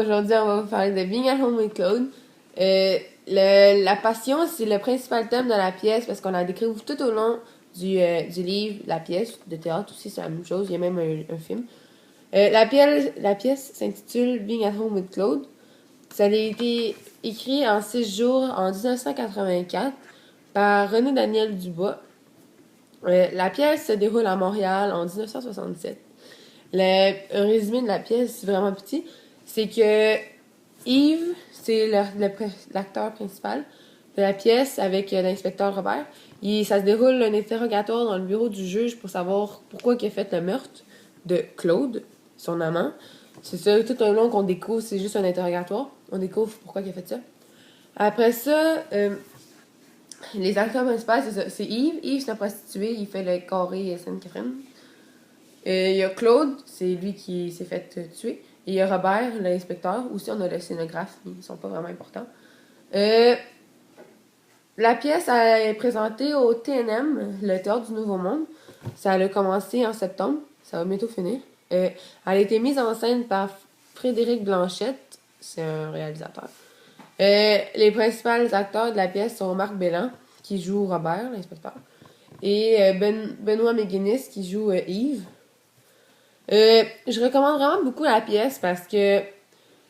aujourd'hui, on va vous parler de Being at Home with Claude. La passion, c'est le principal thème de la pièce parce qu'on la découvre tout au long du livre, la pièce, de théâtre aussi, c'est la même chose. Il y a même un film. La pièce s'intitule Being at Home with Claude. Ça a été écrit en 6 jours en 1984 par René Daniel Dubois. La pièce se déroule à Montréal en 1967. Un résumé de la pièce, c'est vraiment petit, c'est que Yves, c'est l'acteur principal de la pièce avec l'inspecteur Robert. Ça se déroule un interrogatoire dans le bureau du juge pour savoir pourquoi il a fait le meurtre de Claude, son amant. C'est ça, tout un long qu'on découvre, c'est juste un interrogatoire. On découvre pourquoi il a fait ça. Après ça, les acteurs principaux, c'est Yves. Yves, c'est un prostitué, il fait le carré Sainte-Catherine. Il y a Claude, c'est lui qui s'est fait tuer. Et il y a Robert, l'inspecteur. Aussi, on a le scénographe, mais ils sont pas vraiment importants. La pièce est présentée au TNM, le Théâtre du Nouveau Monde. Ça a commencé en septembre. Ça va bientôt finir. Elle a été mise en scène par Frédéric Blanchette. C'est un réalisateur. Les principaux acteurs de la pièce sont Marc Belland, qui joue Robert, l'inspecteur. Et Benoît McGuinness, qui joue Yves. Je recommande vraiment beaucoup la pièce parce que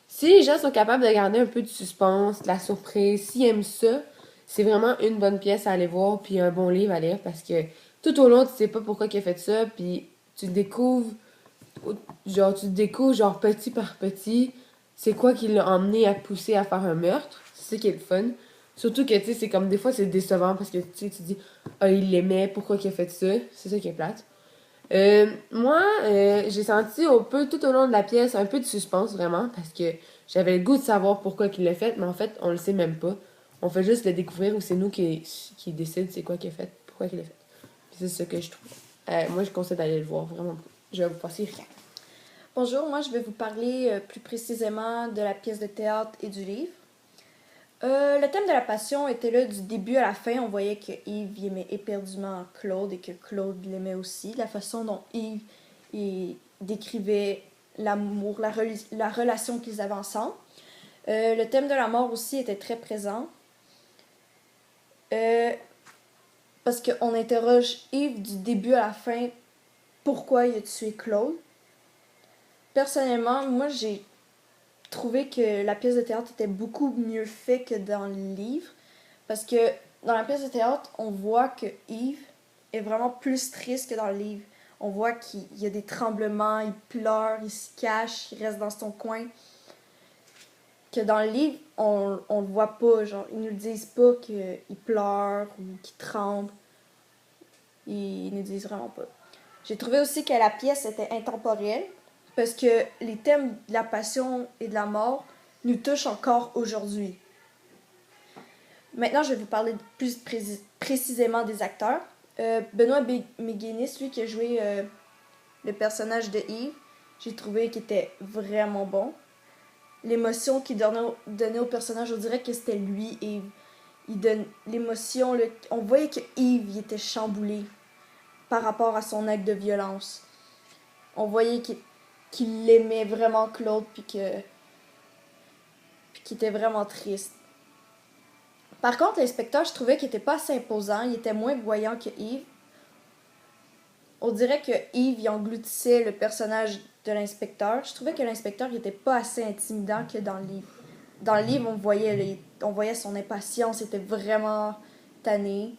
si les gens sont capables de garder un peu de suspense, de la surprise, s'ils aiment ça, c'est vraiment une bonne pièce à aller voir puis un bon livre à lire parce que tout au long, tu sais pas pourquoi il a fait ça puis tu découvres genre petit par petit c'est quoi qui l'a emmené à pousser à faire un meurtre. C'est ça qui est le fun. Surtout que, tu sais, c'est comme des fois c'est décevant parce que tu dis, ah, il l'aimait, pourquoi il a fait ça. C'est ça qui est plate. J'ai senti tout au long de la pièce un peu de suspense vraiment parce que j'avais le goût de savoir pourquoi il l'a fait, mais en fait, on le sait même pas. On fait juste le découvrir ou c'est nous qui décide c'est quoi qu'il a fait, pourquoi il l'a fait. Puis c'est ce que je trouve. Moi, je conseille d'aller le voir vraiment. Je vais vous passer rien. Bonjour, moi je vais vous parler plus précisément de la pièce de théâtre et du livre. Le thème de la passion était là du début à la fin. On voyait que Yves aimait éperdument Claude et que Claude l'aimait aussi. La façon dont Yves décrivait l'amour, la relation qu'ils avaient ensemble. Le thème de la mort aussi était très présent. Parce qu'on interroge Yves du début à la fin pourquoi il a tué Claude. Personnellement, moi j'ai trouvé que la pièce de théâtre était beaucoup mieux faite que dans le livre. Parce que dans la pièce de théâtre, on voit que Yves est vraiment plus triste que dans le livre. On voit qu'il y a des tremblements, il pleure, il se cache, il reste dans son coin. Que dans le livre, on le voit pas. Genre, ils nous disent pas qu'il pleure ou qu'il tremble. Ils nous disent vraiment pas. J'ai trouvé aussi que la pièce était intemporelle parce que les thèmes de la passion et de la mort nous touchent encore aujourd'hui. Maintenant, je vais vous parler plus précisément des acteurs. Benoît McGuinness, lui qui a joué le personnage de Yves, j'ai trouvé qu'il était vraiment bon. L'émotion qu'il donnait au personnage, on dirait que c'était lui, Yves. Il donne l'émotion, on voyait que Yves il était chamboulé par rapport à son acte de violence. On voyait qu'il aimait vraiment Claude puis qu'il était vraiment triste. Par contre, l'inspecteur, je trouvais qu'il était pas assez imposant, il était moins voyant que Yves. On dirait que Yves il engloutissait le personnage de l'inspecteur. Je trouvais que l'inspecteur il était pas assez intimidant que dans le livre. Dans le livre, on voyait son impatience, il était vraiment tanné.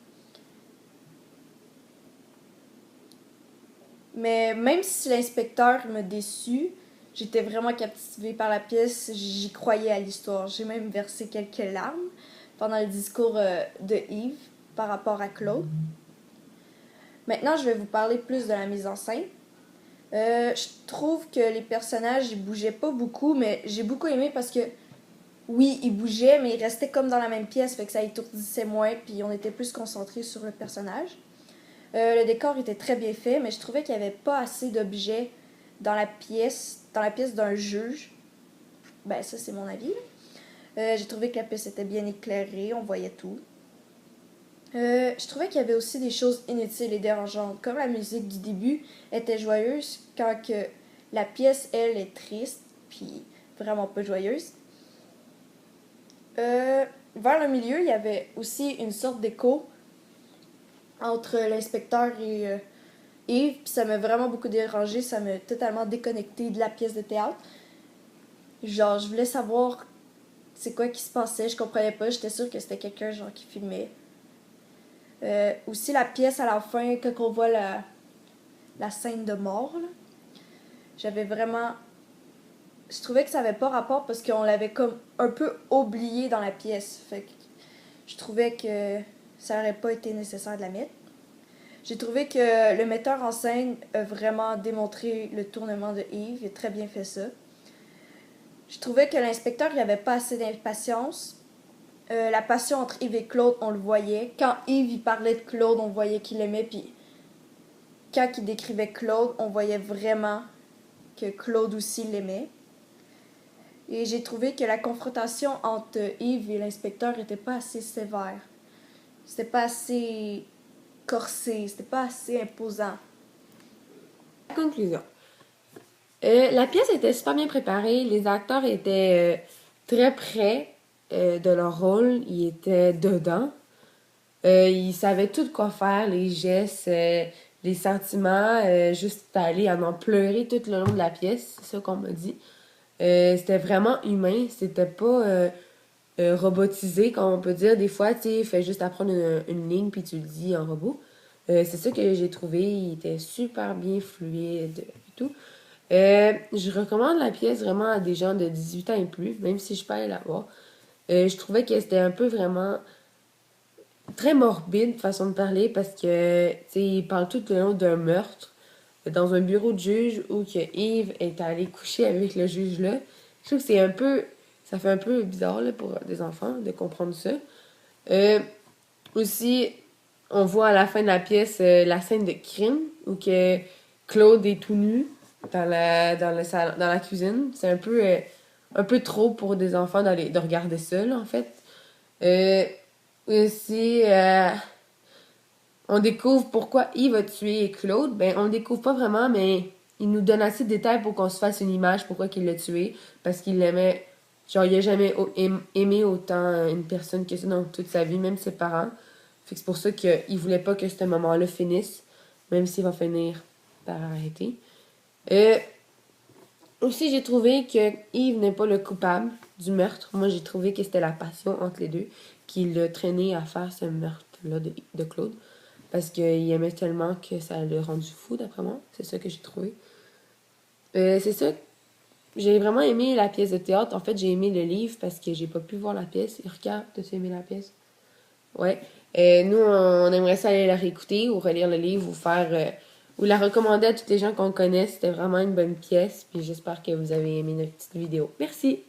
Mais même si l'inspecteur me déçut, j'étais vraiment captivée par la pièce, j'y croyais à l'histoire. J'ai même versé quelques larmes pendant le discours de Yves par rapport à Claude. Maintenant, je vais vous parler plus de la mise en scène. Je trouve que les personnages, ils bougeaient pas beaucoup, mais j'ai beaucoup aimé parce que, oui, ils bougeaient, mais ils restaient comme dans la même pièce, fait que ça étourdissait moins, puis on était plus concentrés sur le personnage. Le décor était très bien fait, mais je trouvais qu'il n'y avait pas assez d'objets dans la pièce d'un juge. Ben, ça, c'est mon avis. J'ai trouvé que la pièce était bien éclairée, on voyait tout. Je trouvais qu'il y avait aussi des choses inutiles et dérangeantes, comme la musique du début était joyeuse quand que la pièce, elle, est triste, puis vraiment pas joyeuse. Vers le milieu, il y avait aussi une sorte d'écho entre l'inspecteur et Yves, puis ça m'a vraiment beaucoup dérangé, ça m'a totalement déconnecté de la pièce de théâtre. Genre, je voulais savoir c'est quoi qui se passait, je comprenais pas, j'étais sûre que c'était quelqu'un genre qui filmait. Aussi la pièce à la fin, quand on voit la scène de mort, là, j'avais vraiment... Je trouvais que ça avait pas rapport parce qu'on l'avait comme un peu oublié dans la pièce. Fait que je trouvais que ça aurait pas été nécessaire de la mettre. J'ai trouvé que le metteur en scène a vraiment démontré le tournement de Yves. Il a très bien fait ça. Je trouvais que l'inspecteur, il avait pas assez d'impatience. La passion entre Yves et Claude, on le voyait. Quand Yves il parlait de Claude, on voyait qu'il l'aimait. Puis quand il décrivait Claude, on voyait vraiment que Claude aussi l'aimait. Et j'ai trouvé que la confrontation entre Yves et l'inspecteur était pas assez sévère. C'était pas assez corsé, c'était pas assez imposant. Conclusion. La pièce était super bien préparée. Les acteurs étaient très près de leur rôle. Ils étaient dedans. Ils savaient tout quoi faire, les gestes, les sentiments, juste aller en pleurer tout le long de la pièce. C'est ça qu'on m'a dit. C'était vraiment humain. C'était pas robotisé, comme on peut dire. Des fois, tu sais, il fait juste apprendre une ligne puis tu le dis en robot. C'est ça que j'ai trouvé. Il était super bien fluide et tout. Je recommande la pièce vraiment à des gens de 18 ans et plus, même si je peux aller la voir. Je trouvais que c'était un peu vraiment très morbide façon de parler parce que, tu sais, il parle tout le long d'un meurtre dans un bureau de juge où que Yves est allé coucher avec le juge là. Je trouve que c'est un peu, ça fait un peu bizarre là, pour des enfants de comprendre ça. Aussi, on voit à la fin de la pièce la scène de crime où que Claude est tout nu dans la cuisine. C'est un peu trop pour des enfants de regarder ça, là, en fait. Aussi, on découvre pourquoi Yves a tué Claude. Ben, on le découvre pas vraiment, mais il nous donne assez de détails pour qu'on se fasse une image pourquoi il l'a tué. Parce qu'il l'aimait. Genre, il a jamais aimé autant une personne que ça dans toute sa vie, même ses parents. Fait que c'est pour ça qu'il voulait pas que ce moment-là finisse, même s'il va finir par arrêter. Aussi, j'ai trouvé que Yves n'est pas le coupable du meurtre. Moi, j'ai trouvé que c'était la passion entre les deux qui l'a traîné à faire ce meurtre-là de Claude. Parce qu'il aimait tellement que ça l'a rendu fou, d'après moi. C'est ça que j'ai trouvé. C'est ça. J'ai vraiment aimé la pièce de théâtre. En fait, j'ai aimé le livre parce que j'ai pas pu voir la pièce. Regarde, t'as aimé la pièce? Ouais. Nous, on aimerait ça aller la réécouter ou relire le livre ou faire... ou la recommander à tous les gens qu'on connaît. C'était vraiment une bonne pièce. Puis j'espère que vous avez aimé notre petite vidéo. Merci!